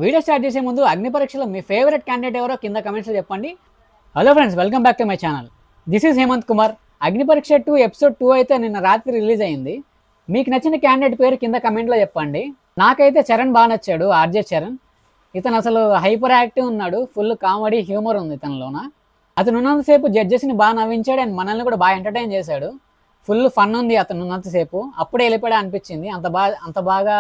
Video start చేసే ముందు అగ్ని పరీక్షలో మీ ఫేవరెట్ క్యాండిడేట్ ఎవరో కింద కమెంట్స్లో చెప్పండి. Hello friends, welcome back to my channel. This is Hemanth Kumar. Agni Pariksha 2 episode 2 అయితే నిన్న రాత్రి రిలీజ్ అయింది. మీకు నచ్చిన క్యాండిడేట్ పేరు కింద కమెంట్లో చెప్పండి. నాకైతే చరణ్ బాగా నచ్చాడు, ఆర్జే చరణ్. ఇతను అసలు హైపర్ యాక్టివ్ ఉన్నాడు, ఫుల్ కామెడీ హ్యూమర్ ఉంది ఇతనిలోన. అతను ఉన్నంతసేపు జడ్జెస్ని బాగా నవ్వించాడు అండ్ మనల్ని కూడా బాగా ఎంటర్టైన్ చేశాడు. ఫుల్ ఫన్ ఉంది అతను ఉన్నంతసేపు. అప్పుడే వెళ్ళిపోయా అనిపించింది, అంత బాగా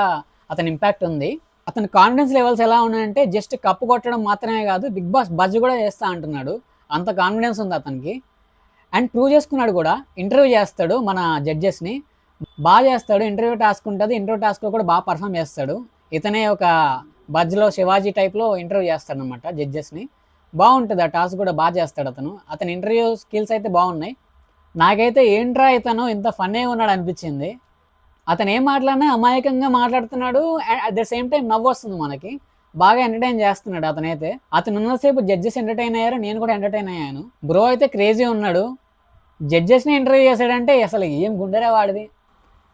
అతని ఇంపాక్ట్ ఉంది. అతని కాన్ఫిడెన్స్ లెవెల్స్ ఎలా ఉన్నాయంటే జస్ట్ కప్పు కొట్టడం మాత్రమే కాదు, బిగ్ బాస్ బజ్ కూడా చేస్తా అంటున్నాడు. అంత కాన్ఫిడెన్స్ ఉంది అతనికి. అండ్ ప్రూవ్ చేసుకున్నాడు కూడా. ఇంటర్వ్యూ చేస్తాడు మన జడ్జెస్ని, బాగా చేస్తాడు. ఇంటర్వ్యూ టాస్క్ ఉంటుంది, ఇంటర్వ్యూ టాస్క్లో కూడా బాగా పర్ఫామ్ చేస్తాడు. ఇతనే ఒక బజ్లో శివాజీ టైప్లో ఇంటర్వ్యూ చేస్తాడు అనమాట జడ్జెస్ని. బాగుంటుంది ఆ టాస్క్ కూడా, బాగా చేస్తాడు అతను. అతని ఇంటర్వ్యూ స్కిల్స్ అయితే బాగున్నాయి. నాకైతే ఏంట్రా ఇతను ఇంత ఫన్నీ ఉన్నాడు అనిపించింది. అతను ఏం మాట్లాడినా అమాయకంగా మాట్లాడుతున్నాడు, అట్ ద సేమ్ టైం నవ్వు వస్తుంది మనకి. బాగా ఎంటర్టైన్ చేస్తున్నాడు అతనైతే. అతను ఉన్నసేపు జడ్జెస్ ఎంటర్టైన్ అయ్యారు, నేను కూడా ఎంటర్టైన్ అయ్యాను. బ్రో అయితే క్రేజీ ఉన్నాడు. జడ్జెస్ని ఇంటర్వ్యూ చేశాడంటే అసలు ఏం గుండెరే వాడిది.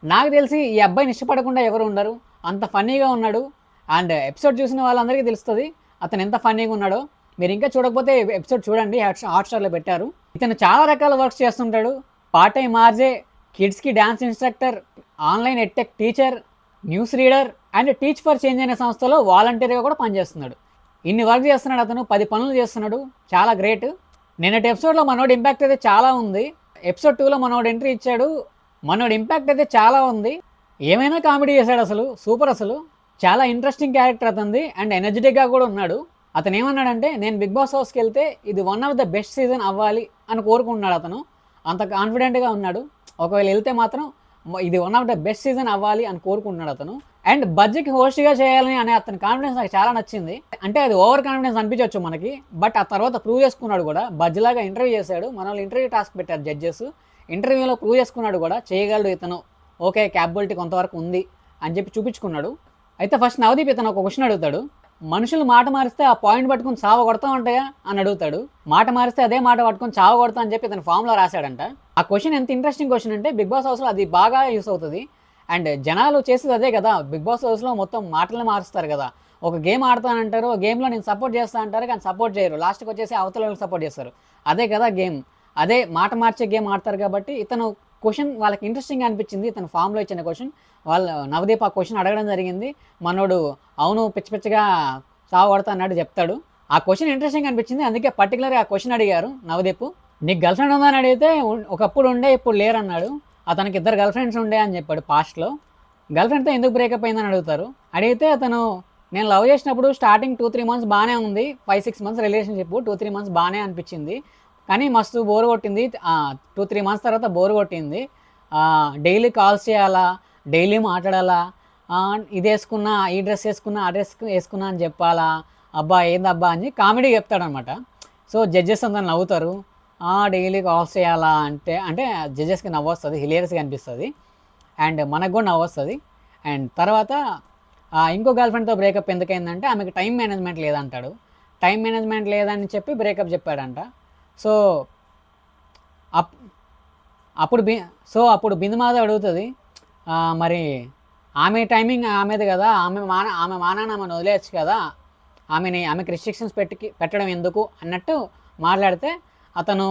నాకు తెలిసి ఈ అబ్బాయిని ఇష్టపడకుండా ఎవరు ఉండరు, అంత ఫన్నీగా ఉన్నాడు. అండ్ ఎపిసోడ్ చూసిన వాళ్ళందరికీ తెలుస్తుంది అతను ఎంత ఫన్నీగా ఉన్నాడో. మీరు ఇంకా చూడకపోతే ఎపిసోడ్ చూడండి, హాట్స్టార్లో పెట్టారు. ఇతను చాలా రకాల వర్క్స్ చేస్తుంటాడు. పార్ట్ టైం ఆర్జే, కిడ్స్కి dance instructor, online edtech teacher, news reader and teach for change అనే సంస్థలో వాలంటీర్గా కూడా పనిచేస్తున్నాడు. ఇన్ని వర్క్ చేస్తున్నాడు అతను, 10 పనులు చేస్తున్నాడు. చాలా గ్రేట్. నిన్నటి ఎపిసోడ్లో మనోడి ఇంపాక్ట్ అయితే చాలా ఉంది. ఎపిసోడ్ 2లో మనోడు ఎంట్రీ ఇచ్చాడు. మనోడి ఇంపాక్ట్ అయితే చాలా ఉంది. ఏమైనా కామెడీ చేశాడు, అసలు సూపర్. అసలు చాలా ఇంట్రెస్టింగ్ క్యారెక్టర్ అతనిది అండ్ ఎనర్జెటిక్గా కూడా ఉన్నాడు. అతను ఏమన్నాడంటే, నేను బిగ్ బాస్ హౌస్కి వెళ్తే ఇది one of the best season అవ్వాలి అని కోరుకుంటున్నాడు అతను. అంత కాన్ఫిడెంట్గా ఉన్నాడు. ఒకవేళ వెళ్తే మాత్రం ఇది one of the best season అవ్వాలి అని కోరుకుంటున్నాడు అతను. అండ్ బడ్జెట్కి హోస్ట్గా చేయాలని అనే అతని కాన్ఫిడెన్స్ నాకు చాలా నచ్చింది. అంటే అది ఓవర్ కాన్ఫిడెన్స్ అనిపించవచ్చు మనకి, బట్ ఆ తర్వాత ప్రూవ్ చేసుకున్నాడు కూడా. బడ్జ్లాగా ఇంటర్వ్యూ చేశాడు, మన వాళ్ళు ఇంటర్వ్యూ టాస్క్ పెట్టారు జడ్జెస్. ఇంటర్వ్యూలో ప్రూవ్ చేసుకున్నాడు కూడా, చేయగలడు ఇతను, ఓకే క్యాపబిలిటీ కొంతవరకు ఉంది అని చెప్పి చూపించుకున్నాడు. అయితే ఫస్ట్ నవదీప్ ఇతను ఒక క్వశ్చన్ అడుగుతాడు. మనుషులు మాట మారిస్తే ఆ పాయింట్ పట్టుకుని చావ కొడతా ఉంటాయా అని అడుగుతాడు. మాట మారిస్తే అదే మాట పట్టుకొని చావ కొడతా అని చెప్పి ఇతను ఫామ్లో రాశాడంట. ఆ క్వశ్చన్ ఎంత ఇంట్రెస్టింగ్ క్వశ్చన్ అంటే, బిగ్ బాస్ హౌస్లో అది బాగా యూస్ అవుతుంది. అండ్ జనాలు చేసేది అదే కదా, బిగ్ బాస్ హౌస్లో మొత్తం మాటలు మారుస్తారు కదా. ఒక గేమ్ ఆడతానంటారు, గేమ్లో నేను సపోర్ట్ చేస్తా అంటారు కానీ సపోర్ట్ చేయరు, లాస్ట్కి వచ్చేసి అవతల వాళ్ళకి సపోర్ట్ చేస్తారు. అదే కదా గేమ్, అదే మాట మార్చే గేమ్ ఆడతారు. కాబట్టి ఇతను క్వశ్చన్ వాళ్ళకి ఇంట్రెస్టింగ్గా అనిపించింది. ఇతను ఫామ్లో ఇచ్చిన క్వశ్చన్ వాళ్ళ నవదీప్ ఆ క్వశ్చన్ అడగడం జరిగింది. మనోడు అవును పిచ్చి పిచ్చిగా సాగు కొడతా అన్నాడు చెప్తాడు. ఆ క్వశ్చన్ ఇంట్రెస్టింగ్ అనిపించింది, అందుకే పర్టికులర్గా ఆ క్వశ్చన్ అడిగారు నవదీప్. నీకు గర్ల్ ఫ్రెండ్ ఉందని అడిగితే ఒకప్పుడు ఉండే ఇప్పుడు లేరు అన్నాడు. అతనికి 2 గర్ల్ ఫ్రెండ్స్ ఉండే అని చెప్పాడు పాస్ట్లో. గర్ల్ ఫ్రెండ్తో ఎందుకు బ్రేకప్ అయిందని అడుగుతారు. అడిగితే అతను, నేను లవ్ చేసినప్పుడు స్టార్టింగ్ 2-3 మంత్స్ బాగానే ఉంది, 5-6 మంత్స్ రిలేషన్షిప్, 2-3 మంత్స్ బాగానే అనిపించింది. కానీ మస్తు బోర్ కొట్టింది, 2-3 మంత్స్ తర్వాత బోర్ కొట్టింది. డైలీ కాల్స్ చేయాలా, డైలీ మాట్లాడాలా, ఇది వేసుకున్నా, ఈ డ్రెస్ వేసుకున్నా, ఆ డ్రెస్ వేసుకున్నా అని చెప్పాలా, అబ్బా ఏందబ్బా అని కామెడీ చెప్తాడనమాట. సో జడ్జెస్ అందరు నవ్వుతారు. డైలీ కాల్స్ చేయాలా అంటే అంటే జడ్జెస్కి నవ్వు వస్తుంది, హిలేరియస్గా అనిపిస్తుంది అండ్ మనకు కూడా నవ్వు వస్తుంది. అండ్ తర్వాత ఇంకో గర్ల్ ఫ్రెండ్తో బ్రేకప్ ఎందుకైందంటే ఆమెకు టైం మేనేజ్మెంట్ లేదంటాడు. టైం మేనేజ్మెంట్ లేదని చెప్పి బ్రేకప్ చెప్పాడంట. సో అప్పుడు అప్పుడు బిందుమాధవ్ అడుగుతుంది, మరి ఆమె టైమింగ్ ఆమెది కదా, ఆమె మానాన్ని ఆమెను వదిలేయచ్చు కదా, ఆమెకి రిస్ట్రిక్షన్స్ పెట్టడం ఎందుకు అన్నట్టు మాట్లాడితే అతను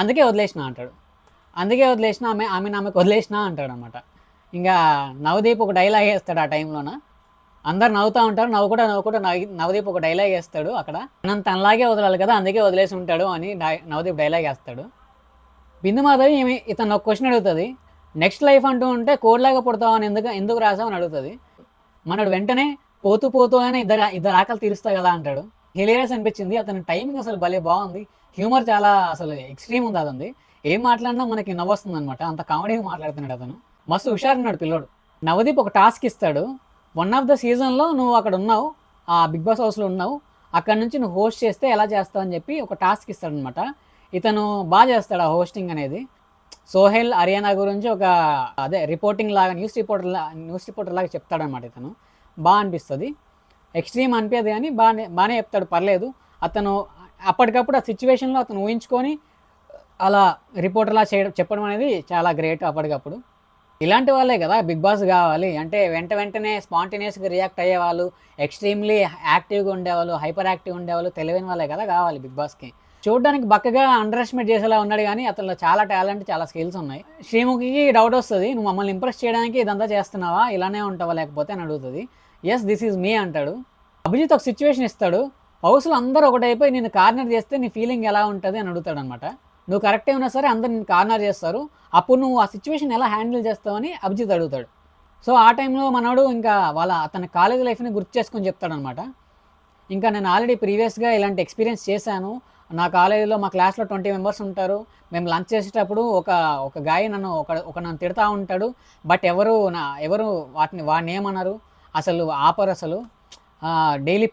అందుకే వదిలేసిన అంటాడు. అందుకే వదిలేసిన, ఆమెకు వదిలేసిన అంటాడు అనమాట. ఇంకా నవదీప్ ఒక డైలాగ్ వేస్తాడు ఆ టైంలోన. అందరు నవ్వుతూ ఉంటారు, నవ్వుకుంటూ నవదీప్ ఒక డైలాగ్ వేస్తాడు అక్కడ, మనం తనలాగే వదలాలి కదా అందుకే వదిలేసి ఉంటాడు అని నవదీప్ డైలాగ్ వేస్తాడు. బిందుమాధవి ఇతను ఒక క్వశ్చన్ అడుగుతుంది, నెక్స్ట్ లైఫ్ అంటూ ఉంటే కోడ్లాగా పుడతావు అని ఎందుకు రాసావు అని అడుగుతుంది. మనడు వెంటనే పోతూ అని ఇద్దరు ఆకలి తీరుస్తా కదా అంటాడు. హిలేరియస్ అనిపించింది. అతని టైమింగ్ అసలు భలే బాగుంది, హ్యూమర్ చాలా అసలు ఎక్స్ట్రీమ్ ఉంది అతనిది. ఏం మాట్లాడినా మనకి నవ్వొస్తుంది అనమాట, అంత కామెడీగా మాట్లాడుతున్నాడు అతను. మస్తు హుషారున్నాడు పిల్లోడు. నవదీప్ ఒక టాస్క్ ఇస్తాడు, వన్ ఆఫ్ ద సీజన్లో నువ్వు అక్కడ ఉన్నావు, ఆ బిగ్ బాస్ హౌస్లో ఉన్నావు, అక్కడ నుంచి నువ్వు హోస్ట్ చేస్తే ఎలా చేస్తావు అని చెప్పి ఒక టాస్క్ ఇస్తాడనమాట. ఇతను బాగా చేస్తాడు ఆ హోస్టింగ్ అనేది. సోహెల్ హర్యానా గురించి ఒక రిపోర్టింగ్ లాగా, న్యూస్ రిపోర్టర్ లాగా చెప్తాడనమాట ఇతను. బాగా అనిపిస్తుంది. ఎక్స్ట్రీమ్ అనిపించదు కానీ బాగానే చెప్తాడు, పర్లేదు. అతను అప్పటికప్పుడు ఆ సిచ్యువేషన్లో అతను ఊహించుకొని అలా రిపోర్టర్లా చెప్పడం అనేది చాలా గ్రేట్ అప్పటికప్పుడు. ఇలాంటి వాళ్ళే కదా బిగ్ బాస్ కావాలి. అంటే వెంటనే స్పాంటేనియస్‌గా రియాక్ట్ అయ్యేవాళ్ళు, ఎక్స్‌ట్రీమ్‌లీ యాక్టివ్‌గా ఉండేవాళ్ళు, హైపర్ యాక్టివ్‌గా ఉండేవాళ్ళు, తెలివైన వాళ్ళే కదా కావాలి బిగ్ బాస్‌కి. చూడ్డానికి బక్కగా అండర్ ఎస్టిమేట్ చేసేలా ఉన్నాడు గానీ, అతనిలో చాలా టాలెంట్, చాలా స్కిల్స్ ఉన్నాయి. శ్రీముఖికి డౌటొస్తది. "నువ్వు మమ్మల్ని ఇంప్రెస్ చేయడానికి ఇదంతా చేస్తున్నావా? ఇలానే ఉంటావా లేకపోతే" అని అడుగుతది. "యెస్, దిస్ ఈజ్ మీ" అంటాడు. అభిజిత్ ఒక సిట్యుయేషన్ ఇస్తాడు. హౌస్‌లో అందరూ ఒకటైపోయి నిన్ను కార్నర్ చేస్తే నీ ఫీలింగ్ ఎలా ఉంటది అని అడుగుతాడనమాట. నువ్వు కరెక్టే ఉన్నా సరే అందరూ నిన్ను కార్నర్ చేస్తారు. అప్పుడు నువ్వు ఆ సిట్యుయేషన్ ఎలా హ్యాండిల్ చేస్తావని అభిజిత్ అడుగుతాడు. సో, ఆ టైంలో మనోడు ఇంకా అతని కాలేజ్ లైఫ్‌ని గుర్తు చేసుకొని చెప్తాడనమాట. ఇంకా నేను ఆల్రెడీ ప్రీవియస్‌గా ఇలాంటి ఎక్స్‌పీరియన్స్ చేశాను. నా కాలేజీలో మా క్లాస్‌లో 20 మెంబర్స్ ఉంటారు. మేము లంచ్ చేసేటప్పుడు ఒక ఒక గాయ్ నన్ను తిడతా ఉంటాడు. బట్ ఎవరు వాడినేమనరు. అసలు ఆపరసలు. డైలీ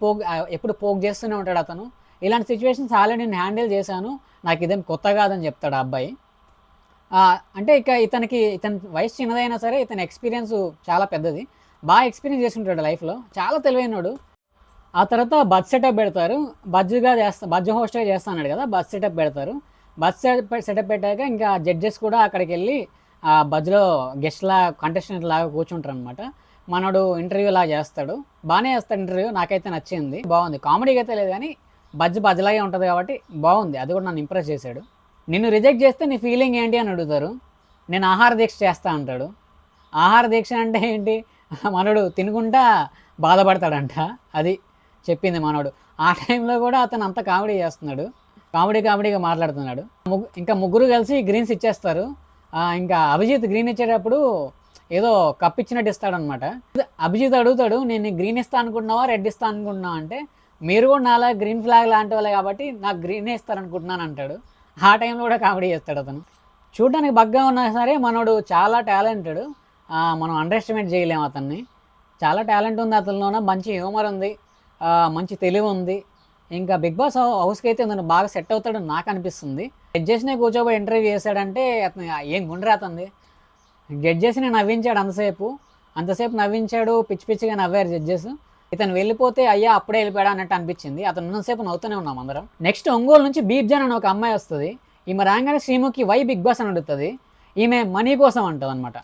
ఎప్పుడు పోక్ చేస్తూనే ఉంటాడు అతను. ఇలాంటి సిట్యుయేషన్స్ ఆల్రెడీ నేను హ్యాండిల్ చేశాను. నాకిదేం కొత్త కాదని చెప్తాడు ఆ అబ్బాయి. అంటే ఇతని వయసు చిన్నదైనా సరే ఇతని ఎక్స్‌పీరియన్స్ చాలా పెద్దది. ఎక్స్‌పీరియన్స్ చేసుంటాడు లైఫ్‌లో. చాలా తెలివైనోడు. ఆ తర్వాత బజ్ సెటప్ పెడతారు. బజ్ హోస్ట్‌గా చేస్తా అన్నాడు కదా! బజ్ సెటప్ పెడతారు. సెటప్ పెట్టాక ఇంకా జడ్జెస్ కూడా అక్కడికెళ్ళి బజ్‌లో కంటెస్టెంట్‌లాగా కూర్చుంటారనమాట. మనోడు ఇంటర్వ్యూలా చేస్తాడు. బానే చేస్తాడు ఇంటర్వ్యూ. నాకైతే నచ్చింది. బావుంది. కామెడీగా అయితే లేదు గానీ బజ్‌లాగే ఉంటది కాబట్టి బావుంది. అది కూడా నన్ను ఇంప్రెస్ చేశాడు. నిన్ను రిజెక్ట్ చేస్తే నీ ఫీలింగ్ ఏంటి అని అడుగుతారు. నేను ఆహార దీక్ష చేస్తా అంటాడు. ఆహార దీక్ష అంటే ఏంటి? మనోడు తినుకుంటా బాధపడతాడంట. అది చెప్పింది మనోడు. ఆ టైంలో కూడా అతను అంత కామెడీ చేస్తున్నాడు. కామెడీగా మాట్లాడుతున్నాడు. ఇంకా ముగ్గురు కలిసి గ్రీన్స్ ఇచ్చేస్తారు. ఇంకా అభిజిత్ గ్రీన్ ఇచ్చేటప్పుడు ఏదో కప్ ఇచ్చినట్టు ఇస్తాడనమాట. అభిజిత్ అడుగుతాడు, "నేను నీకు గ్రీన్ ఇస్తా అనుకుంటున్నావా? రెడ్ ఇస్తా అనుకుంటున్నావా?" అంటే, "మీరు కూడా నాలా గ్రీన్ ఫ్లాగ్ లాంటి వాళ్ళే కాబట్టి నాకు గ్రీనే ఇస్తారనుకుంటున్నాను" అంటాడు. ఆ టైంలో కూడా కామెడీ చేస్తాడు అతను. చూడ్డానికి బక్కగా ఉన్నా సరే మనోడు చాలా టాలెంటెడ్. మనం అండర్ ఎస్టిమేట్ చేయలేము అతన్ని. చాలా టాలెంట్ ఉంది అతనిలోన. మంచి హ్యూమర్ ఉంది. మంచి తెలివుంది. ఇంకా 'బిగ్ బాస్' హౌస్‌కైతే తను బాగా సెట్ అవుతాడని నాకనిపిస్తుంది. జడ్జెస్‌నే కూర్చోబెట్టి ఇంటర్వ్యూ చేశాడంటే అతను ఏం గుండెరా అతనిది. జడ్జెస్‌ని నవ్వించాడు అంతసేపు. అంతసేపు నవ్వించాడు. పిచ్చిగా నవ్వారు జడ్జెస్. ఇతను వెళ్ళిపోతే అయ్యా! అప్పుడే వెళ్ళిపోయాడా అన్నట్టు అనిపించింది. అతను ఉన్నంత సేపు నవ్వుతూనే ఉన్నాం అందరం. నెక్స్ట్ ఒంగోలు నుంచి బీప్‌జాన్ అని ఒక అమ్మాయి వస్తది. ఈమె రాంగానే శ్రీముఖి వై 'బిగ్ బాస్' అని అడుగుతది. ఈమె మనీ కోసం అంటదనమాట.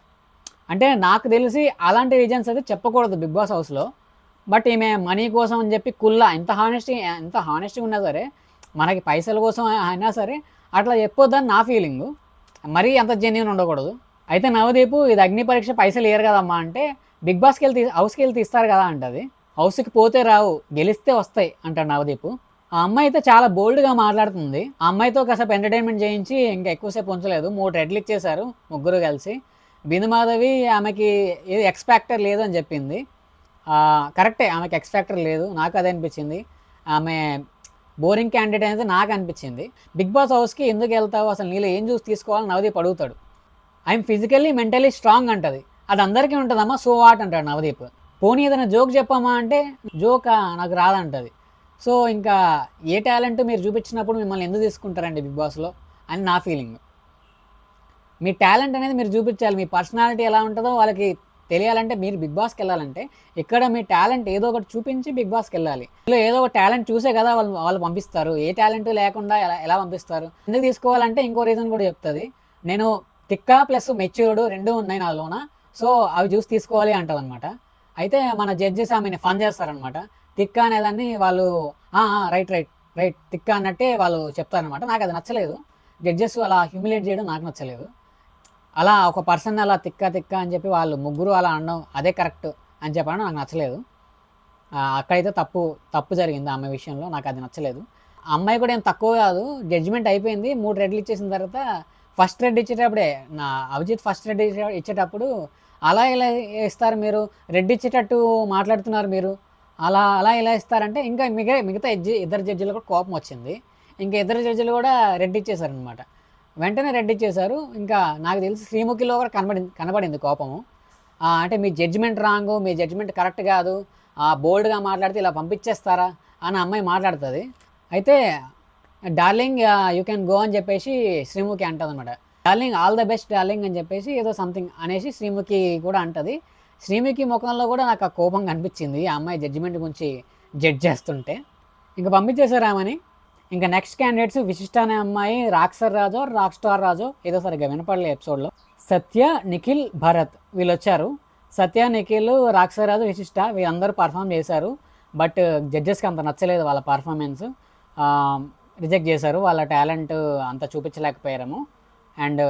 అంటే నాకు తెలిసి అలాంటి రీజన్స్ అయితే చెప్పకూడదు 'బిగ్ బాస్' హౌస్‌లో. బట్ ఈమె మనీ కోసం అని చెప్పి ఎంత హానెస్ట్‌గా ఉన్నా సరే, మనకి పైసల కోసం అయినా సరే అట్లా చెప్పొద్దని నా ఫీలింగు. మరీ అంత జెన్యూన్ ఉండకూడదు. అయితే నవదీపు ఇది అగ్ని పరీక్ష పైసలు ఇయ్యరు కదమ్మా అంటే, హౌస్‌కెళ్ళి తీస్తారు కదా అంటది. హౌస్‌కి పోతే రావు, గెలిస్తే వస్తాయి అంటాడు నవదీపు. ఆ అమ్మాయి అయితే చాలా బోల్డ్‌గా మాట్లాడుతుంది. ఆ అమ్మాయితో కాసేపు ఎంటర్‌టైన్‌మెంట్ చేయించి ఇంకా ఎక్కువసేపు ఉంచలేదు. 3 రెడ్లు ఇచ్చేశారు ముగ్గురు కలిసి. బిందుమాధవి ఆమెకి ఏది ఎక్స్ ఫ్యాక్టర్ లేదు అని చెప్పింది. కరెక్టే, ఆమెకి ఎక్స్ ఫ్యాక్టర్ లేదు. నాకు అదే అనిపించింది. ఆమె బోరింగ్ క్యాండిడేట్ అనేది నాకు అనిపించింది. 'బిగ్ బాస్' హౌస్‌కి ఎందుకు వెళ్తావు? అసలు నీలో ఏం చూసి తీసుకోవాలని నవదీప్ అడుగుతాడు. ఐఎమ్ ఫిజికల్లీ, మెంటల్లీ స్ట్రాంగ్ అంటది. అది అందరికీ ఉంటదమ్మా, సో వాట్ అంటాడు నవదీప్. పోనీ ఏదైనా జోక్ చెప్పమ్మా అంటే, జోకా నాకు రాదంటది. సో ఇంకా ఏ టాలెంట్ మీరు చూపించినప్పుడు మిమ్మల్ని ఎందుకు తీసుకుంటారండి 'బిగ్ బాస్'లో అని నా ఫీలింగ్. మీ టాలెంట్ అనేది మీరు చూపించాలి. మీ పర్సనాలిటీ ఎలా ఉంటుందో వాళ్ళకి తెలియాలంటే మీరు 'బిగ్ బాస్'కి వెళ్ళాలంటే ఇక్కడ మీ టాలెంట్ ఏదో ఒకటి చూపించి 'బిగ్ బాస్'కి వెళ్ళాలి. ఇందులో ఏదో ఒక టాలెంట్ చూసే కదా వాళ్ళు పంపిస్తారు. ఏ టాలెంట్ లేకుండా ఎలా పంపిస్తారు? ఎందుకు తీసుకోవాలంటే ఇంకో రీజన్ కూడా చెప్తుంది. నేను తిక్క ప్లస్ మెచ్యూర్డ్ 2 ఉన్నాయి నాలోన. సో అవి చూసి తీసుకోవాలి అంటదనమాట. అయితే మన జడ్జెస్ ఆమెని ఫన్ చేస్తారనమాట. తిక్క అనేదాన్ని వాళ్ళు రైట్ తిక్క అన్నట్టే వాళ్ళు చెప్తారనమాట. నాకు అది నచ్చలేదు. జడ్జెస్ అలా హ్యూమిలేట్ చేయడం నాకు నచ్చలేదు. అలా ఒక పర్సన్ అలా తిక్క అని చెప్పి వాళ్ళు ముగ్గురు అలా అనడం అదే కరెక్ట్ అని చెప్పడం నాకు నచ్చలేదు. అక్కడైతే తప్పు జరిగింది ఆమె విషయంలో. నాకు అది నచ్చలేదు. ఆ అమ్మాయి కూడా ఏం తక్కువ కాదు. జడ్జిమెంట్ అయిపోయింది. 3 రెడ్లు ఇచ్చేసిన తర్వాత ఫస్ట్ రెడ్ ఇచ్చేటప్పుడే అభిజిత్ ఫస్ట్ రెడ్ ఇచ్చేటప్పుడు అలా ఇలా ఇస్తారు మీరు, రెడ్ ఇచ్చేటట్టు మాట్లాడుతున్నారు మీరు, అలా ఇలా ఇస్తారంటే ఇంకా మిగతా ఇద్దరు జడ్జిలు కూడా కోపం వచ్చింది. ఇంకా ఇద్దరు జడ్జిలు కూడా రెడ్ ఇచ్చేసారనమాట. వెంటనే రెడ్ ఇచ్చేశారు. ఇంకా నాకు తెలిసి శ్రీముఖిలో కూడా కనబడింది కోపము. అంటే మీ జడ్జిమెంట్ రాంగు, మీ జడ్జిమెంట్ కరెక్ట్ కాదు, బోల్డ్గా మాట్లాడితే ఇలా పంపించేస్తారా అని అమ్మాయి మాట్లాడుతుంది. అయితే డార్లింగ్ యూ కెన్ గో అని చెప్పేసి శ్రీముఖి అంటుంది అనమాట. Darling all the best darling అని చెప్పేసి ఏదో సంథింగ్ అనేసి శ్రీముఖి కూడా అంటుంది. శ్రీముఖి ముఖంలో కూడా నాకు ఆ కోపం కనిపించింది ఆ అమ్మాయి జడ్జిమెంట్ గురించి జడ్జ్ చేస్తుంటే. ఇంకా పంపించేశారు ఆమెని. ఇంకా నెక్స్ట్ క్యాండిడేట్స్ విశిష్ట అనే అమ్మాయి, రాక్సర్ రాజో రాక్ స్టార్ రాజో ఏదో సరిగ్గా వినపడలే ఎపిసోడ్లో, సత్య, నిఖిల్, భరత్ వీళ్ళు వచ్చారు. సత్య, నిఖిల్, రాక్సర్ రాజు, విశిష్ట వీళ్ళందరూ పర్ఫామ్ చేశారు. బట్ జడ్జెస్కి అంత నచ్చలేదు వాళ్ళ పర్ఫార్మెన్స్, రిజెక్ట్ చేశారు. వాళ్ళ టాలెంట్ అంత చూపించలేకపోయారేమో. అండ్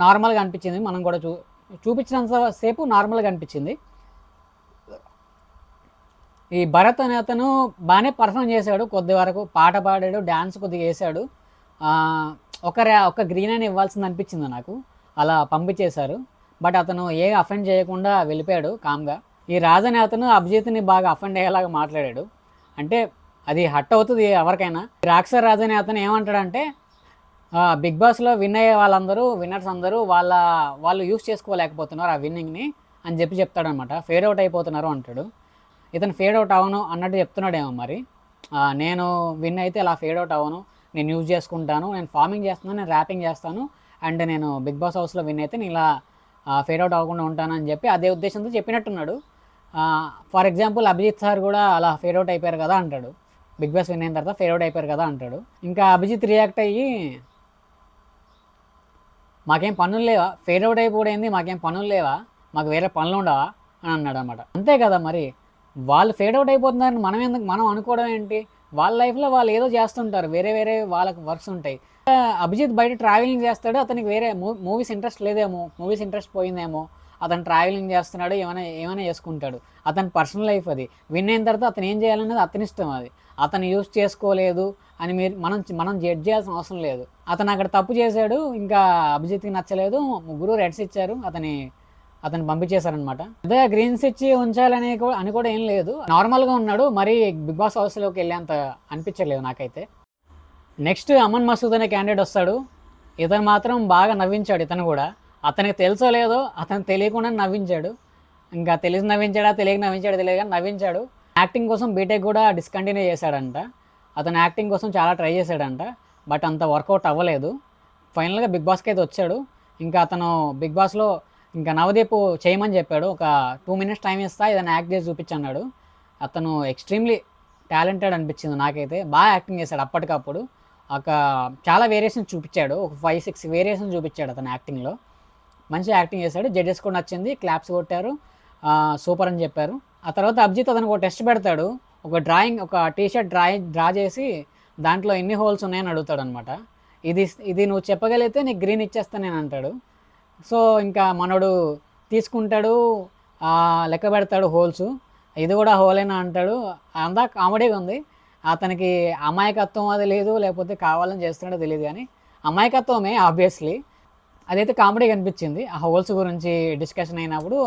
నార్మల్గా అనిపించింది, మనం కూడా చూపించినంత సేపు నార్మల్గా అనిపించింది. ఈ భరత్ అనే అతను బాగానే పర్ఫామ్ చేశాడు, కొద్ది వరకు పాట పాడాడు, డ్యాన్స్ కొద్దిగా వేసాడు. ఒక గ్రీన్ అని ఇవ్వాల్సింది అనిపించింది నాకు, అలా పంపించేశారు. బట్ అతను ఏ అఫెండ్ చేయకుండా వెళ్ళిపోయాడు కామ్గా. ఈ రాజ్ అనే అతను అభిజిత్ని బాగా అఫెండ్ అయ్యేలాగా మాట్లాడాడు. అంటే అది హట్ అవుతుంది ఎవరికైనా. రాక్సర్ రాజ్ అనే అతను ఏమంటాడంటే, బిగ్ బాస్లో విన్ అయ్యే వాళ్ళందరూ, విన్నర్స్ అందరూ వాళ్ళు యూస్ చేసుకోలేకపోతున్నారు ఆ విన్నింగ్ని అని చెప్తాడనమాట. ఫేడ్ అవుట్ అయిపోతున్నారు అంటాడు. ఇతను ఫేడ్ అవుట్ అవ్వను అన్నట్టు చెప్తున్నాడేమో మరి. నేను విన్ అయితే అలా ఫేడ్ అవుట్ అవ్వను, నేను యూజ్ చేసుకుంటాను, నేను ఫార్మింగ్ చేస్తున్నాను, నేను ర్యాపింగ్ చేస్తాను, అండ్ నేను బిగ్ బాస్ హౌస్లో విన్ అయితే నేను ఇలా ఫేడ్ అవుట్ అవ్వకుండా ఉంటానని చెప్పి అదే ఉద్దేశంతో చెప్పినట్టున్నాడు. ఫర్ ఎగ్జాంపుల్ అభిజిత్ సార్ కూడా అలా ఫేడ్ అవుట్ అయిపోయారు కదా అంటాడు, బిగ్ బాస్ విన్ అయిన తర్వాత ఫేడ్ అవుట్ అయిపోయారు కదా అంటాడు. ఇంకా అభిజిత్ రియాక్ట్ అయ్యి, మాకేం పనులు లేవా, ఫేడ్ అవుట్ అయిపోయింది, మాకేం పనులు లేవా, మాకు వేరే పనులు ఉండవా అని అన్నాడు అనమాట. అంతే కదా మరి, వాళ్ళు ఫేడ్ అవుట్ అయిపోతున్నారని మనం అనుకోవడం ఏంటి? వాళ్ళ లైఫ్లో వాళ్ళు ఏదో చేస్తుంటారు, వేరే వేరే వాళ్ళకి వర్క్స్ ఉంటాయి. అభిజిత్ బయట ట్రావెలింగ్ చేస్తాడు, అతనికి వేరే మూవీస్ ఇంట్రెస్ట్ లేదేమో, మూవీస్ ఇంట్రెస్ట్ పోయిందేమో, అతను ట్రావెలింగ్ చేస్తున్నాడు, ఏమైనా చేసుకుంటాడు, అతని పర్సనల్ లైఫ్ అది. విన్ అయిన తర్వాత అతను ఏం చేయాలనేది అతని ఇష్టం, అది అతను యూజ్ చేసుకోలేదు అని మనం జడ్జ్ చేయాల్సిన అవసరం లేదు. అతను అక్కడ తప్పు చేశాడు, ఇంకా అభిజిత్కి నచ్చలేదు, ముగ్గురు రెడ్స్ ఇచ్చారు, అతను పంపించేశారనమాట. అదే గ్రీన్స్ ఇచ్చి ఉంచాలని అని కూడా ఏం లేదు, నార్మల్గా ఉన్నాడు, మరీ బిగ్ బాస్ హౌస్లోకి వెళ్ళేంత అనిపించలేదు నాకైతే. నెక్స్ట్ అమన్ మసూద్ అనే క్యాండిడేట్ వస్తాడు. ఇతను మాత్రం బాగా నవ్వించాడు. ఇతను కూడా అతనికి తెలుసో లేదో అతను తెలియకుండా నవ్వించాడు. ఇంకా తెలిసి నవ్వించాడా తెలియక నవ్వించాడు తెలియదు కానీ నవ్వించాడు. యాక్టింగ్ కోసం బీటెక్ కూడా డిస్కంటిన్యూ చేశాడంట. అతను యాక్టింగ్ కోసం చాలా ట్రై చేశాడంట, బట్ అంత వర్కౌట్ అవ్వలేదు. ఫైనల్గా బిగ్ బాస్కి అయితే వచ్చాడు. ఇంకా అతను బిగ్ బాస్లో ఇంకా నవదీప్ చేయమని చెప్పాడు, ఒక 2 minutes టైం ఇస్తా, ఏదైనా యాక్ట్ చేసి చూపించన్నాడు. అతను ఎక్స్ట్రీమ్లీ టాలెంటెడ్ అనిపించింది నాకైతే, బాగా యాక్టింగ్ చేశాడు. అప్పటికప్పుడు చాలా వేరియేషన్ చూపించాడు, ఒక 5-6 వేరియేషన్ చూపించాడు అతను యాక్టింగ్లో. మంచి యాక్టింగ్ చేశాడు, జడ్జెస్ కూడా నచ్చింది, క్లాప్స్ కొట్టారు, సూపర్ అని చెప్పారు. ఆ తర్వాత అభిజిత్ అతనికి ఒక టెస్ట్ పెడతాడు, ఒక టీషర్ట్ డ్రా చేసి దాంట్లో ఎన్ని హోల్స్ ఉన్నాయని అడుగుతాడు అనమాట. ఇది నువ్వు చెప్పగలిగితే నీకు గ్రీన్ ఇచ్చేస్తాను నేను అంటాడు. సో ఇంకా మనోడు తీసుకుంటాడు, లెక్క పెడతాడు హోల్స్, ఇది కూడా హోలేనా అంటాడు. అంతా కామెడీగా ఉంది. అతనికి అమాయకత్వం అది లేదు, లేకపోతే కావాలని చేస్తున్నాడో తెలియదు, కానీ అమాయకత్వమే ఆబ్వియస్లీ. అదైతే కామెడీగా అనిపించింది, ఆ హోల్స్ గురించి డిస్కషన్ అయినప్పుడు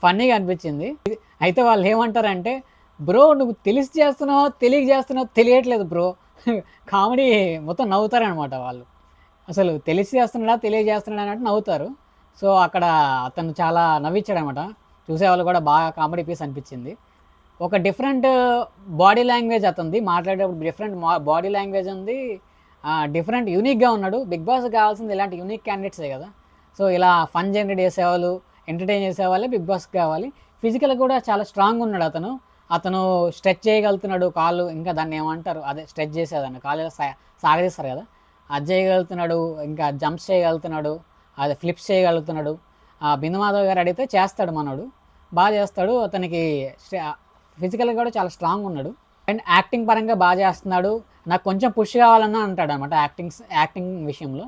ఫన్నీగా అనిపించింది. అయితే వాళ్ళు ఏమంటారంటే, బ్రో నువ్వు తెలిసి చేస్తున్నావు తెలియట్లేదు బ్రో, కామెడీ మొత్తం నవ్వుతారనమాట వాళ్ళు. అసలు తెలిసి చేస్తున్నాడా తెలియజేస్తున్నాడా అన్నట్టు నవ్వుతారు. సో అక్కడ అతను చాలా నవ్వించాడనమాట, చూసేవాళ్ళు కూడా బాగా కామెడీ పీస్ అనిపించింది. ఒక డిఫరెంట్ బాడీ లాంగ్వేజ్ అతనిది, మాట్లాడేటప్పుడు డిఫరెంట్ బాడీ లాంగ్వేజ్ ఉంది, డిఫరెంట్ యూనిక్గా ఉన్నాడు. బిగ్ బాస్ కావాల్సింది ఇలాంటి యూనిక్ క్యాండిడేట్సే కదా. సో ఇలా ఫన్ జనరేట్ చేసేవాళ్ళు, ఎంటర్టైన్ చేసేవాళ్ళే బిగ్ బాస్కి కావాలి. ఫిజికల్ కూడా చాలా స్ట్రాంగ్ ఉన్నాడు అతను స్ట్రెచ్ చేయగలుగుతున్నాడు కాళ్ళు, ఇంకా దాన్ని ఏమంటారు, అదే స్ట్రెచ్ చేసేదాన్ని కాళ్ళు సాగదీస్తారు కదా, అది చేయగలుగుతున్నాడు, ఇంకా జంప్స్ చేయగలుగుతున్నాడు, అదే ఫ్లిప్స్ చేయగలుగుతున్నాడు. బిందు మాధవ్ గారు అడిగితే చేస్తాడు, మనోడు బాగా చేస్తాడు. అతనికి ఫిజికల్గా కూడా చాలా స్ట్రాంగ్ ఉన్నాడు, అండ్ యాక్టింగ్ పరంగా బాగా చేస్తున్నాడు. నాకు కొంచెం పుష్ కావాలన్నా అంటాడు అనమాట యాక్టింగ్ విషయంలో.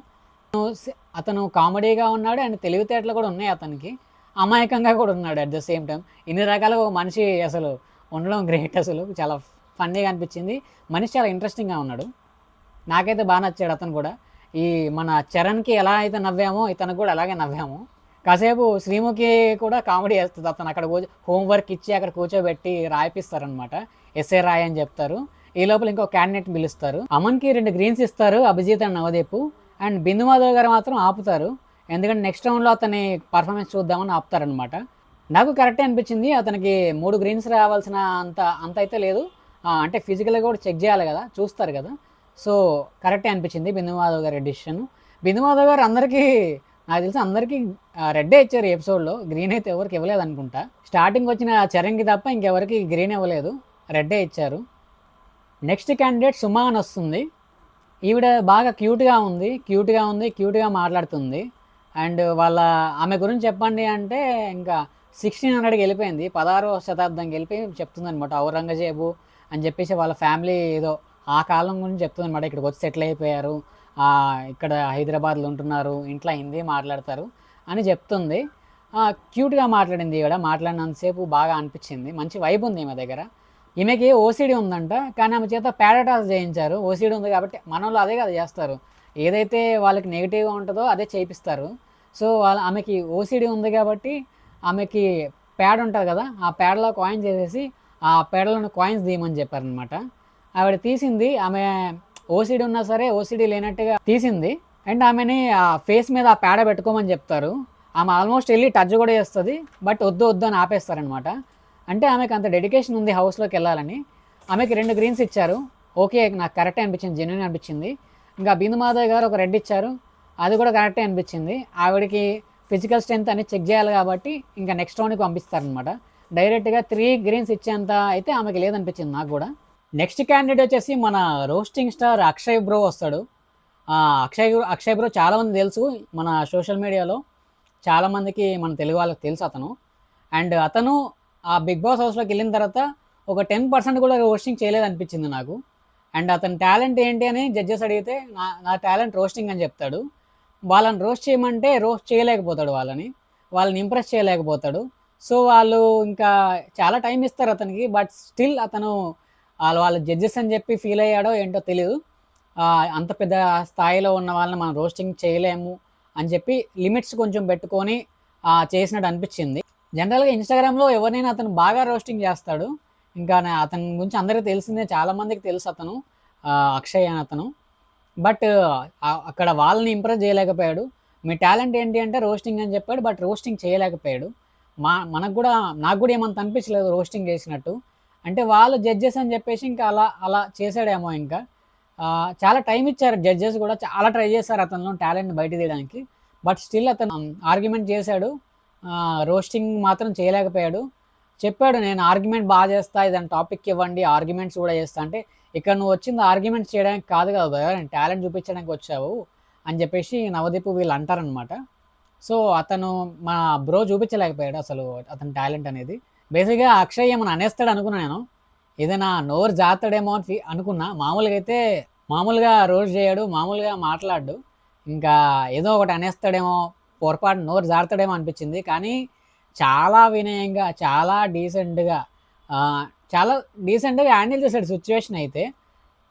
అతను కామెడీగా ఉన్నాడు, అండ్ తెలివితేటలు కూడా ఉన్నాయి అతనికి, అమాయకంగా కూడా ఉన్నాడు అట్ ద సేమ్ టైం. ఇన్ని రకాలుగా ఒక మనిషి అసలు ఉండడం గ్రేట్, అసలు చాలా ఫన్నీగా అనిపించింది. మనిషి చాలా ఇంట్రెస్టింగ్గా ఉన్నాడు, నాకైతే బాగా నచ్చాడు అతను కూడా. ఈ మన చరణ్కి ఎలా అయితే నవ్వామో ఇతను కూడా అలాగే నవ్వాము. కాసేపు శ్రీముఖి కూడా కామెడీ చేస్తుంది, అతను అక్కడ హోంవర్క్ ఇచ్చి అక్కడ కూర్చోబెట్టి రాయిపిస్తారనమాట, ఎస్ఏ రాయ్ అని చెప్తారు. ఈ లోపల ఇంకో క్యాండిడేట్ పిలుస్తారు, అమన్కి 2 గ్రీన్స్ ఇస్తారు అభిజిత్ అండ్ నవదీప్, అండ్ బిందు మాధవ్ గారు మాత్రం ఆపుతారు, ఎందుకంటే నెక్స్ట్ రౌండ్లో అతని పర్ఫార్మెన్స్ చూద్దామని ఆపుతారనమాట. నాకు కరెక్టే అనిపించింది, అతనికి 3 గ్రీన్స్ రావాల్సిన అంత అయితే లేదు, అంటే ఫిజికల్గా కూడా చెక్ చేయాలి కదా, చూస్తారు కదా. సో కరెక్టే అనిపించింది బిందు మాధవ్ గారి డిసిషన్. బిందు మాధవ్ గారు నాకు తెలిసి అందరికీ రెడ్డే ఇచ్చారు ఎపిసోడ్లో, గ్రీన్ అయితే ఎవరికి ఇవ్వలేదు అనుకుంటా. స్టార్టింగ్ వచ్చిన చరణ్కి తప్ప ఇంకెవరికి గ్రీన్ ఇవ్వలేదు, రెడ్డే ఇచ్చారు. నెక్స్ట్ క్యాండిడేట్ సుమా అని వస్తుంది. ఈవిడ బాగా క్యూట్గా మాట్లాడుతుంది. అండ్ ఆమె గురించి చెప్పండి అంటే ఇంకా 1600కి వెళ్ళిపోయింది, 16వ శతాబ్దంకి వెళ్ళిపోయి చెప్తుందనమాట. ఔరంగజేబు అని చెప్పేసి వాళ్ళ ఫ్యామిలీ ఏదో ఆ కాలం గురించి చెప్తుందనమాట. ఇక్కడికి వచ్చి సెటిల్ అయిపోయారు, ఇక్కడ హైదరాబాద్లో ఉంటున్నారు, ఇంట్లో హిందీ మాట్లాడతారు అని చెప్తుంది. క్యూట్గా మాట్లాడింది ఈవిడ. మాట్లాడినంతసేపు బాగా అనిపించింది, మంచి వైబ్ ఉంది ఈమె దగ్గర. ఈమెకి ఓసీడీ ఉందంట, కానీ ఆమె చేత పారాటాస్ చేయించారు. ఓసీడీ ఉంది కాబట్టి మనోళ్ళు అదే కదా చేస్తారు, ఏదైతే వాళ్ళకి నెగిటివ్గా ఉంటుందో అదే చేయిస్తారు. సో ఆమెకి ఓసీడీ ఉంది కాబట్టి ఆమెకి ప్యాడ్ ఉంటుంది కదా, ఆ ప్యాడ్లో కాయిన్స్ వేసేసి ఆ ప్యాడ్లో కాయిన్స్ తీయమని చెప్పారనమాట. ఆవిడ తీసింది. ఆమె ఓసీడీ ఉన్నా సరే ఓసీడీ లేనట్టుగా తీసింది. అండ్ ఆమెని ఆ ఫేస్ మీద ఆ పేడ పెట్టుకోమని చెప్తారు. ఆమె ఆల్మోస్ట్ వెళ్ళి టచ్ కూడా చేస్తుంది, బట్ వద్దు వద్దు అని ఆపేస్తారనమాట. అంటే ఆమెకు అంత డెడికేషన్ ఉంది హౌస్లోకి వెళ్ళాలని. ఆమెకి 2 గ్రీన్స్ ఇచ్చారు. ఓకే, నాకు కరెక్టే అనిపించింది, జెన్యున్ అనిపించింది. ఇంకా బిందు మాధవ్ గారు ఒక రెడ్ ఇచ్చారు, అది కూడా కరెక్టే అనిపించింది. ఆవిడకి ఫిజికల్ స్ట్రెంత్ అని చెక్ చేయాలి కాబట్టి ఇంకా నెక్స్ట్ రౌండ్కి పంపిస్తారనమాట. డైరెక్ట్గా 3 గ్రీన్స్ ఇచ్చేంత అయితే ఆమెకి లేదనిపించింది నాకు కూడా. నెక్స్ట్ క్యాండిడేట్ వచ్చేసి మన రోస్టింగ్ స్టార్ అక్షయ్ బ్రో వస్తాడు. అక్షయ్ బ్రో చాలామంది తెలుసు మన సోషల్ మీడియాలో, చాలామందికి మన తెలుగు వాళ్ళకి తెలుసు అతను. అండ్ అతను ఆ బిగ్ బాస్ హౌస్లోకి వెళ్ళిన తర్వాత ఒక 10% కూడా రోస్టింగ్ చేయలేదనిపించింది నాకు. అండ్ అతని టాలెంట్ ఏంటి అని జడ్జెస్ అడిగితే నా టాలెంట్ రోస్టింగ్ అని చెప్తాడు. వాళ్ళని రోస్ట్ చేయమంటే రోస్ట్ చేయలేకపోతాడు, వాళ్ళని ఇంప్రెస్ చేయలేకపోతాడు. సో వాళ్ళు ఇంకా చాలా టైం ఇస్తారు అతనికి, బట్ స్టిల్ అతను వాళ్ళ జడ్జెస్ అని చెప్పి ఫీల్ అయ్యాడో ఏంటో తెలియదు. అంత పెద్ద స్థాయిలో ఉన్న వాళ్ళని మనం రోస్టింగ్ చేయలేము అని చెప్పి లిమిట్స్ కొంచెం పెట్టుకొని చేసినట్టు అనిపించింది. జనరల్గా ఇన్స్టాగ్రామ్లో ఎవరినైనా అతను బాగా రోస్టింగ్ చేస్తాడు. ఇంకా అతని గురించి అందరికీ తెలిసిందే, చాలామందికి తెలుసు అతను అక్షయ్ అని అతను. బట్ అక్కడ వాళ్ళని ఇంప్రెస్ చేయలేకపోయాడు. మీ టాలెంట్ ఏంటి అంటే రోస్టింగ్ అని చెప్పాడు, బట్ రోస్టింగ్ చేయలేకపోయాడు. నాకు కూడా ఏమంత అనిపించలేదు రోస్టింగ్ చేసినట్టు. అంటే వాళ్ళు జడ్జెస్ అని చెప్పేసి ఇంకా అలా అలా చేశాడేమో. ఇంకా చాలా టైం ఇచ్చారు జడ్జెస్ కూడా, చాలా ట్రై చేశారు అతనిలో టాలెంట్ బయట తీయడానికి. బట్ స్టిల్ అతను ఆర్గ్యుమెంట్ చేశాడు, రోస్టింగ్ మాత్రం చేయలేకపోయాడు. చెప్పాడు, నేను ఆర్గ్యుమెంట్ బాగా చేస్తా, ఇదని టాపిక్ ఇవ్వండి ఆర్గ్యుమెంట్స్ కూడా చేస్తా అంటే, ఇక్కడ నువ్వు వచ్చింది ఆర్గ్యుమెంట్స్ చేయడానికి కాదు కదా, నేను టాలెంట్ చూపించడానికి వచ్చావు అని చెప్పేసి నవదీప్ వీళ్ళు అంటారనమాట. సో అతను మా బ్రో చూపించలేకపోయాడు అసలు అతని టాలెంట్ అనేది. బేసిక్గా అక్షయ్ ఏమైనా అనేస్తాడు అనుకున్నా నేను, ఏదైనా నోరు జాతాడేమో అని అనుకున్నా. మామూలుగా రోజు చేయడు, మామూలుగా మాట్లాడు, ఇంకా ఏదో ఒకటి అనేస్తాడేమో, పొరపాటు నోరు జారుతాడేమో అనిపించింది. కానీ చాలా వినయంగా, చాలా డీసెంట్గా హ్యాండిల్ చేశాడు సిచ్యువేషన్ అయితే.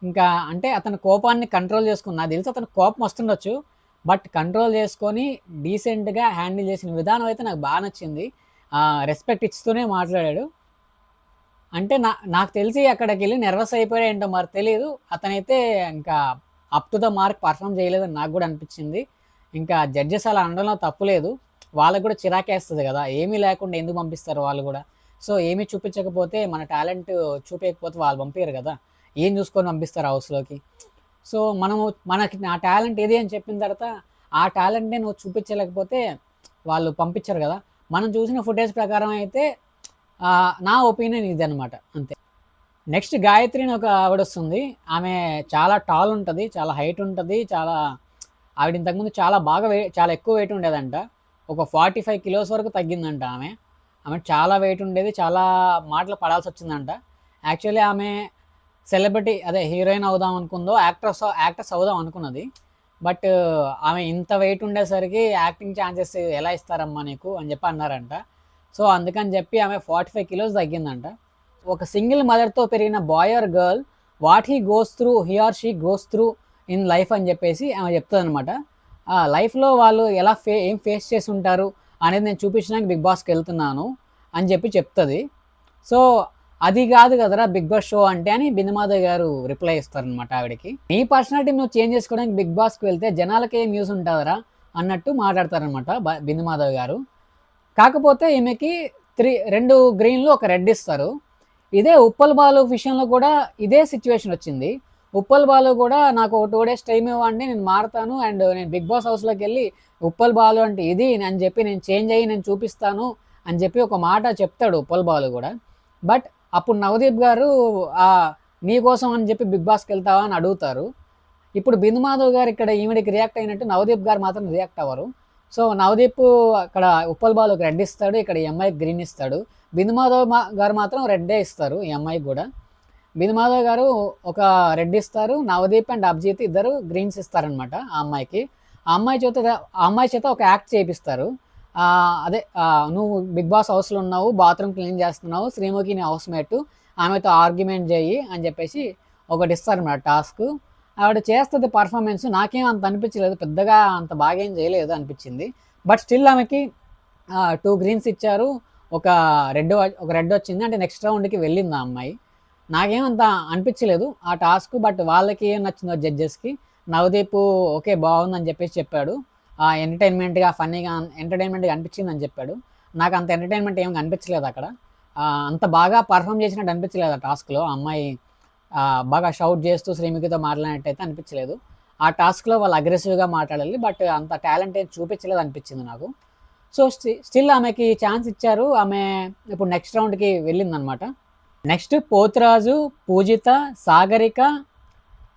ఇంకా అంటే అతని కోపాన్ని కంట్రోల్ చేసుకున్నా, తెలిసి అతను కోపం వస్తుండొచ్చు, బట్ కంట్రోల్ చేసుకొని డీసెంట్గా హ్యాండిల్ చేసిన విధానం అయితే నాకు బాగా నచ్చింది. రెస్పెక్ట్ ఇస్తూనే మాట్లాడాడు. అంటే నాకు తెలిసి అక్కడికి వెళ్ళి నర్వస్ అయిపోయాడు ఏంటో మరి తెలియదు, అతనైతే ఇంకా up to the mark perform చేయలేదని నాకు కూడా అనిపించింది. ఇంకా జడ్జెస్ అలా అనడంలో తప్పు లేదు, వాళ్ళకు కూడా చిరాకేస్తుంది కదా, ఏమీ లేకుండా ఎందుకు పంపిస్తారు వాళ్ళు కూడా. సో ఏమీ చూపించకపోతే, మన టాలెంట్ చూపించకపోతే వాళ్ళు పంపించారు కదా, ఏం చూసుకొని పంపిస్తారు హౌస్లోకి. సో మనకి నా టాలెంట్ ఏది అని చెప్పిన తర్వాత ఆ టాలెంట్నే నువ్వు చూపించలేకపోతే వాళ్ళు పంపించరు కదా. మనం చూసిన ఫుటేజ్ ప్రకారం అయితే నా ఒపీనియన్ ఇది అనమాట, అంతే. నెక్స్ట్ గాయత్రి అని ఒక ఆవిడ వస్తుంది. ఆమె చాలా టాల్ ఉంటుంది, చాలా హైట్ ఉంటుంది, ఆవిడ ఇంతకుముందు చాలా ఎక్కువ వెయిట్ ఉండేదంట. ఒక 45 కిలోస్ వరకు తగ్గిందంట ఆమె చాలా వెయిట్ ఉండేది, చాలా మాటలు పడాల్సి వచ్చిందంట. యాక్చువల్లీ ఆమె సెలబ్రిటీ, అదే హీరోయిన్ అవుదాం అనుకుందో, యాక్ట్రెస్ అవుదాం అనుకున్నది. బట్ ఆమె ఇంత వెయిట్ ఉండేసరికి యాక్టింగ్ ఛాన్సెస్ ఎలా ఇస్తారమ్మా నీకు అని చెప్పి అన్నారంట. సో అందుకని చెప్పి ఆమె 45 కిలోస్ తగ్గిందంట. ఒక సింగిల్ మదర్తో పెరిగిన boy or girl, what he or she goes through in life అని చెప్పేసి ఆమె చెప్తుంది అనమాట. లైఫ్లో వాళ్ళు ఎలా ఏం ఫేస్ చేసి ఉంటారు అనేది నేను చూపించడానికి బిగ్ బాస్కి వెళ్తున్నాను అని చెప్పి చెప్తుంది. సో అది కాదు కదరా బిగ్ బాస్ షో అంటే అని బిందుమాధవ్ గారు రిప్లై ఇస్తారనమాట ఆవిడకి. నీ పర్సనాలిటీ నువ్వు చేంజ్ చేసుకోవడానికి బిగ్ బాస్కి వెళ్తే జనాలకి ఏం యూస్ ఉంటుందరా అన్నట్టు మాట్లాడతారనమాట బిందుమాధవ్ గారు. కాకపోతే ఈమెకి 2 గ్రీన్లు ఒక రెడ్ ఇస్తారు. ఇదే ఉప్పల్ బాలు విషయంలో కూడా ఇదే సిచ్యువేషన్ వచ్చింది. ఉప్పల్ బాలు కూడా నాకు ఒక 2 డేస్ టైం ఇవ్వండి, నేను మారుతాను, అండ్ నేను బిగ్ బాస్ హౌస్లోకి వెళ్ళి ఉప్పల్ బాలు అంటే ఇది అని చెప్పి నేను చేంజ్ అయ్యి నేను చూపిస్తాను అని చెప్పి ఒక మాట చెప్తాడు ఉప్పల్ బాలు కూడా. బట్ అప్పుడు నవదీప్ గారు నీ కోసం అని చెప్పి బిగ్ బాస్కి వెళ్తావా అని అడుగుతారు. ఇప్పుడు బిందు మాధవ్ గారు ఇక్కడ ఈవిడికి రియాక్ట్ అయినట్టు నవదీప్ గారు మాత్రం రియాక్ట్ అవ్వరు. సో నవదీప్ అక్కడ ఉప్పల్ బాలుకి రెడ్ ఇస్తాడు, ఇక్కడ ఈ అమ్మాయికి గ్రీన్ ఇస్తాడు. బిందు మాధవ్ గారు మాత్రం రెడ్డే ఇస్తారు ఈ అమ్మాయికి కూడా. బిందు మాధవ్ గారు ఒక రెడ్ ఇస్తారు, నవదీప్ అండ్ అభిజిత్ ఇద్దరు గ్రీన్స్ ఇస్తారనమాట ఆ అమ్మాయికి. ఆ అమ్మాయి చేత ఒక యాక్ట్ చేపిస్తారు. అదే నువ్వు బిగ్ బాస్ హౌస్లో ఉన్నావు, బాత్రూమ్ క్లీన్ చేస్తున్నావు, శ్రీముఖి నీ హౌస్ మేట్, ఆమెతో ఆర్గ్యుమెంట్ చేయి అని చెప్పేసి ఒకటి ఇస్తారన్నమాట టాస్క్. ఆవిడ చేస్తుంది పర్ఫార్మెన్స్, నాకేం అంత అనిపించలేదు, పెద్దగా అంత బాగా ఏం చేయలేదు అనిపించింది. బట్ స్టిల్ ఆమెకి 2 గ్రీన్స్ ఇచ్చారు, ఒక రెడ్ వచ్చింది, అంటే నెక్స్ట్ రౌండ్కి వెళ్ళింది ఆ అమ్మాయి. నాకేమంత అనిపించలేదు ఆ టాస్క్. బట్ వాళ్ళకి ఏం నచ్చిందో జడ్జెస్కి, నవదీప్ ఓకే బాగుందని చెప్పేసి చెప్పాడు, ఎంటర్టైన్మెంట్గా ఫన్నీగా ఎంటర్టైన్మెంట్గా అనిపించిందని చెప్పాడు. నాకు అంత ఎంటర్టైన్మెంట్ ఏమి అనిపించలేదు అక్కడ. అంత బాగా పర్ఫామ్ చేసినట్టు అనిపించలేదు ఆ టాస్క్లో. ఆ అమ్మాయి బాగా షౌట్ చేస్తూ శ్రీముఖితో మాట్లాడినట్టయితే అనిపించలేదు. ఆ టాస్క్లో వాళ్ళు అగ్రెసివ్గా మాట్లాడాలి, బట్ అంత టాలెంట్ ఏం చూపించలేదు అనిపించింది నాకు. సో స్టిల్ ఆమెకి ఛాన్స్ ఇచ్చారు, ఆమె ఇప్పుడు నెక్స్ట్ రౌండ్కి వెళ్ళిందనమాట. నెక్స్ట్ పోతురాజు, పూజిత, సాగరిక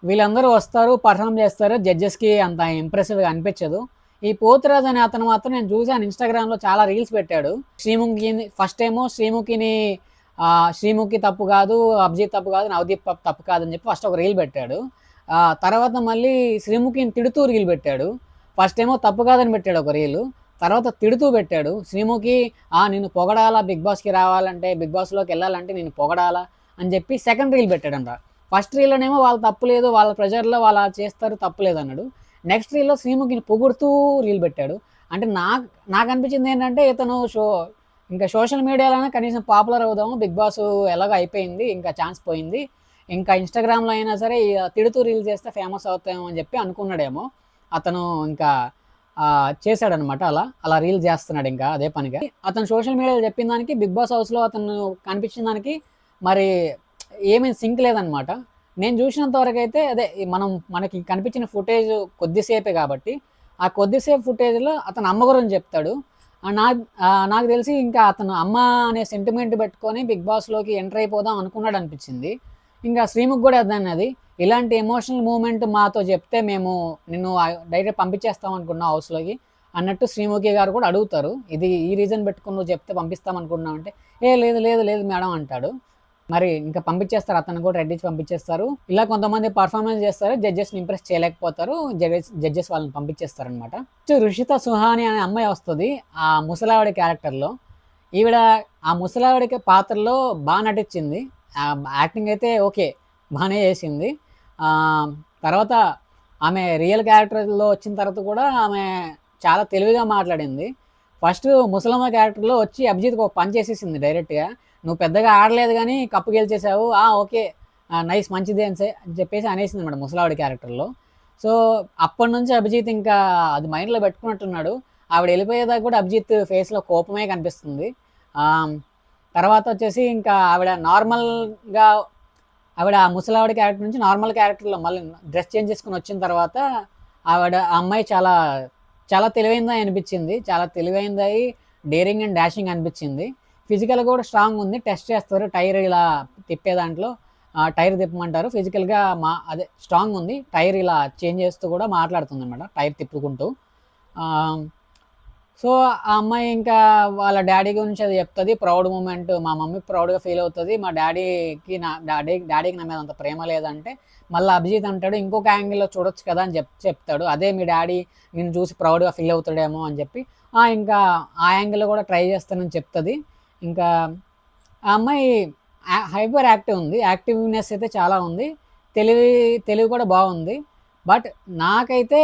వీళ్ళందరూ వస్తారు, పర్ఫామ్ చేస్తారు. జడ్జెస్కి అంత ఇంప్రెసివ్గా అనిపించదు. ఈ పోతురాజు అనే అతను మాత్రం నేను చూసాను, ఇన్స్టాగ్రామ్లో చాలా రీల్స్ పెట్టాడు. శ్రీముఖిని ఫస్ట్ ఏమో శ్రీముఖి తప్పు కాదు, అభిజిత్ తప్పు కాదు, నవదీప్ తప్పు కాదు అని చెప్పి ఫస్ట్ ఒక రీల్ పెట్టాడు. తర్వాత మళ్ళీ శ్రీముఖిని తిడుతూ రీల్ పెట్టాడు. ఫస్ట్ ఏమో తప్పు కాదని పెట్టాడు ఒక రీలు, తర్వాత తిడుతూ పెట్టాడు. శ్రీముఖి నిన్ను పొగడాలా, బిగ్ బాస్కి రావాలంటే, బిగ్ బాస్లోకి వెళ్ళాలంటే నేను పొగడాలా అని చెప్పి సెకండ్ రీల్ పెట్టాడంట. ఫస్ట్ రీల్లోనేమో వాళ్ళు తప్పు లేదు, వాళ్ళ ప్రెజర్లో వాళ్ళు చేస్తారు తప్పు లేదు అన్నాడు. నెక్స్ట్ రీల్లో శ్రీముఖిని పొగుడుతూ రీల్ పెట్టాడు. అంటే నాకు అనిపించింది ఏంటంటే, ఇతను ఇంకా సోషల్ మీడియాలోనే కనీసం పాపులర్ అవుదాము, బిగ్ బాస్ ఎలాగో అయిపోయింది, ఇంకా ఛాన్స్ పోయింది, ఇంకా ఇన్స్టాగ్రామ్లో అయినా సరే తిడుతూ రీల్ చేస్తే ఫేమస్ అవుతామో అని చెప్పి అనుకున్నాడేమో అతను. ఇంకా చేశాడనమాట, అలా రీల్ చేస్తున్నాడు ఇంకా అదే పనిగా. అతను సోషల్ మీడియాలో చెప్పిన దానికి బిగ్ బాస్ హౌస్లో అతను కనిపించిన దానికి మరి ఏమీ సింక్ లేదనమాట. నేను చూసినంత వరకు అయితే అదే మనకి కనిపించిన ఫుటేజ్ కొద్దిసేపే కాబట్టి, ఆ కొద్దిసేపు ఫుటేజ్లో అతను అమ్మ గురించి చెప్తాడు. నాకు తెలిసి ఇంకా అతను అమ్మ అనే సెంటిమెంట్ పెట్టుకొని బిగ్ బాస్లోకి ఎంటర్ అయిపోదాం అనుకున్నాడు అనిపించింది. ఇంకా శ్రీముఖ్ కూడా అదన్నది, ఇలాంటి ఎమోషనల్ మూమెంట్ మాతో చెప్తే మేము నిన్ను డైరెక్ట్ పంపించేస్తాం అనుకున్నావు హౌస్లోకి అన్నట్టు శ్రీముఖి గారు కూడా అడుగుతారు. ఈ రీజన్ పెట్టుకుని నువ్వు చెప్తే పంపిస్తాం అనుకున్నావు అంటే, లేదు లేదు లేదు మేడం అంటాడు. మరి ఇంకా పంపించేస్తారు, అతను కూడా రెడ్డి పంపించేస్తారు. ఇలా కొంతమంది పర్ఫార్మెన్స్ చేస్తారు, జడ్జెస్ని ఇంప్రెస్ చేయలేకపోతారు, జడ్జెస్ వాళ్ళని పంపించేస్తారనమాట. రుషిత సుహాని అనే అమ్మాయి వస్తుంది ఆ ముసలావిడ క్యారెక్టర్లో. ఈవిడ ఆ ముసలావిడికి పాత్రలో బాగా నటించింది, యాక్టింగ్ అయితే ఓకే బాగానే చేసింది. తర్వాత ఆమె రియల్ క్యారెక్టర్లో వచ్చిన తర్వాత కూడా ఆమె చాలా తెలివిగా మాట్లాడింది. ఫస్ట్ ముసలమ్మ క్యారెక్టర్లో వచ్చి అభిజిత్కి ఒక పని చేసేసింది డైరెక్ట్గా, నువ్వు పెద్దగా ఆడలేదు కానీ కప్పు గెలిచేసావు, ఓకే నైస్ మంచిది అని చెప్పేసి అనేసింది అనమాట ముసలావిడ క్యారెక్టర్లో. సో అప్పటి నుంచి అభిజిత్ ఇంకా అది మైండ్లో పెట్టుకున్నట్టున్నాడు. ఆవిడ వెళ్ళిపోయేదాకా కూడా అభిజిత్ ఫేస్లో కోపమే కనిపిస్తుంది. తర్వాత వచ్చేసి ఇంకా ఆవిడ ముసలావిడ క్యారెక్టర్ నుంచి నార్మల్ క్యారెక్టర్లో మళ్ళీ డ్రెస్ చేంజ్ చేసుకుని వచ్చిన తర్వాత ఆ అమ్మాయి చాలా చాలా తెలివైందని అనిపించింది, చాలా తెలివైంది, డేరింగ్ అండ్ డాషింగ్ అనిపించింది. ఫిజికల్ కూడా స్ట్రాంగ్ ఉంది, టెస్ట్ చేస్తారు టైర్ ఇలా తిప్పే దాంట్లో, టైర్ తిప్పమంటారు, ఫిజికల్గా అదే స్ట్రాంగ్ ఉంది, టైర్ ఇలా చేంజ్ చేస్తూ కూడా మాట్లాడుతుంది అనమాట టైర్ తిప్పుకుంటూ. సో ఆ అమ్మాయి ఇంకా వాళ్ళ డాడీ గురించి అది చెప్తుంది, ప్రౌడ్ మూమెంట్, మా మమ్మీ ప్రౌడ్గా ఫీల్ అవుతుంది, మా డాడీకి నా మీద అంత ప్రేమ లేదంటే మళ్ళీ అభిజిత్ అంటాడు ఇంకొక యాంగిల్లో చూడొచ్చు కదా అని చెప్తాడు, అదే మీ డాడీ నిన్ను చూసి ప్రౌడ్గా ఫీల్ అవుతాడేమో అని చెప్పి ఇంకా ఆ యాంగిల్లో కూడా ట్రై చేస్తానని చెప్తుంది. ఇంకా ఆ అమ్మాయి హైపర్ యాక్టివ్ ఉంది, యాక్టివ్నెస్ అయితే చాలా ఉంది, తెలివి కూడా బాగుంది. బట్ నాకైతే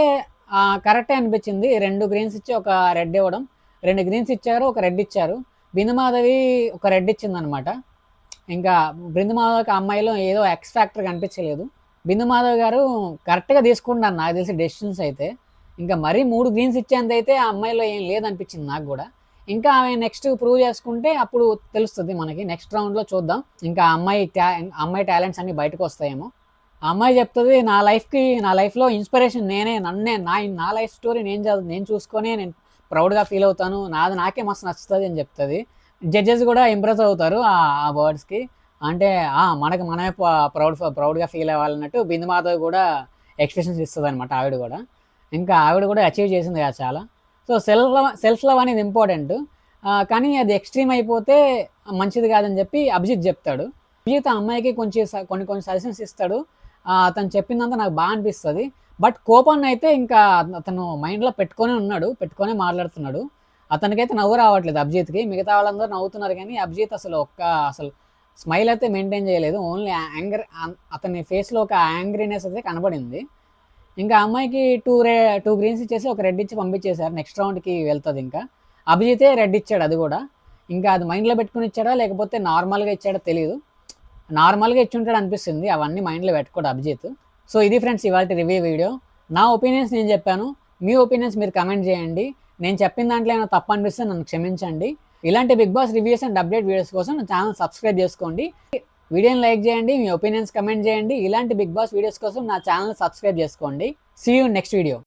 కరెక్టే అనిపించింది 2 గ్రీన్స్ ఇచ్చి ఒక రెడ్ ఇవ్వడం. 2 గ్రీన్స్ ఇచ్చారు, ఒక రెడ్ ఇచ్చారు. బిందుమాధవి ఒక రెడ్ ఇచ్చిందనమాట. ఇంకా బిందుమాధవికి అమ్మాయిలో ఏదో ఎక్స్ ఫ్యాక్టర్ కనిపించలేదు. బిందుమాధవ్ గారు కరెక్ట్గా తీసుకుంటాను నాకు తెలిసి డెసిషన్స్ అయితే. ఇంకా మరీ 3 గ్రీన్స్ ఇచ్చేంత అయితే ఆ అమ్మాయిలో ఏం లేదనిపించింది నాకు కూడా. ఇంకా ఆమె నెక్స్ట్ ప్రూవ్ చేసుకుంటే అప్పుడు తెలుస్తుంది మనకి, నెక్స్ట్ రౌండ్లో చూద్దాం ఇంకా అమ్మాయి టాలెంట్స్ అన్నీ బయటకు వస్తాయేమో. ఆ అమ్మాయి చెప్తుంది నా లైఫ్లో ఇన్స్పిరేషన్ నా లైఫ్ స్టోరీ నేను చూసుకొని నేను ప్రౌడ్గా ఫీల్ అవుతాను, నాకే మస్తు నచ్చుతుంది అని చెప్తుంది. జడ్జెస్ కూడా ఇంప్రెస్ అవుతారు ఆ వర్డ్స్కి, అంటే మనమే ప్రౌడ్గా ఫీల్ అవ్వాలన్నట్టు బిందు మాధవ్ కూడా ఎక్స్ప్రెషన్స్ ఇస్తుంది అనమాట ఆవిడ కూడా. ఇంకా ఆవిడ కూడా అచీవ్ చేసింది కదా చాలా. సో సెల్ఫ్ లవ్ అనేది ఇంపార్టెంట్. కానీ అది ఎక్స్ట్రీమ్ అయిపోతే మంచిది కాదని చెప్పి అభిజిత్ చెప్తాడు. అభిజిత్ ఆ అమ్మాయికి కొన్ని సజెషన్స్ ఇస్తాడు. అతను చెప్పిందంతా నాకు బాగా అనిపిస్తుంది. బట్ కోపాన్ని అయితే ఇంకా అతను మైండ్లో పెట్టుకొనే మాట్లాడుతున్నాడు. అతనికైతే నవ్వు రావట్లేదు అభిజిత్కి. మిగతా వాళ్ళందరూ నవ్వుతున్నారు కానీ అభిజిత్ అసలు స్మైల్ అయితే మెయింటైన్ చేయలేదు. ఓన్లీ యాంగర్, అతని ఫేస్లో ఒక యాంగ్రీనెస్ అయితే కనబడింది. ఇంకా అమ్మాయికి టూ గ్రీన్స్ ఇచ్చేసి ఒక రెడ్ ఇచ్చి పంపించేశారు. నెక్స్ట్ రౌండ్కి వెళ్తుంది. ఇంకా అభిజితే రెడ్ ఇచ్చాడు. అది కూడా ఇంకా అది మైండ్లో పెట్టుకుని ఇచ్చాడా లేకపోతే నార్మల్గా ఇచ్చాడో తెలియదు. నార్మల్గా ఇచ్చుంటాడు అనిపిస్తుంది. అవన్నీ మైండ్లో పెట్టుకోడు అభిజిత్. సో ఇది ఫ్రెండ్స్ ఇవాళ రివ్యూ వీడియో. నా ఒపీనియన్స్ నేను చెప్పాను. మీ ఒపీనియన్స్ మీరు కమెంట్ చేయండి. నేను చెప్పిన దాంట్లో ఏమైనా తప్పు అనిపిస్తే నన్ను క్షమించండి. ఇలాంటి Bigg Boss reviews and update videos కోసం నా ఛానల్ సబ్స్క్రైబ్ చేసుకోండి. వీడియోని లైక్ చేయండి. మీ ఒపీనియన్స్ కమెంట్ చేయండి. ఇలాంటి బిగ్ బాస్ వీడియోస్ కోసం నా ఛానల్ సబ్స్క్రైబ్ చేసుకోండి. See you next video.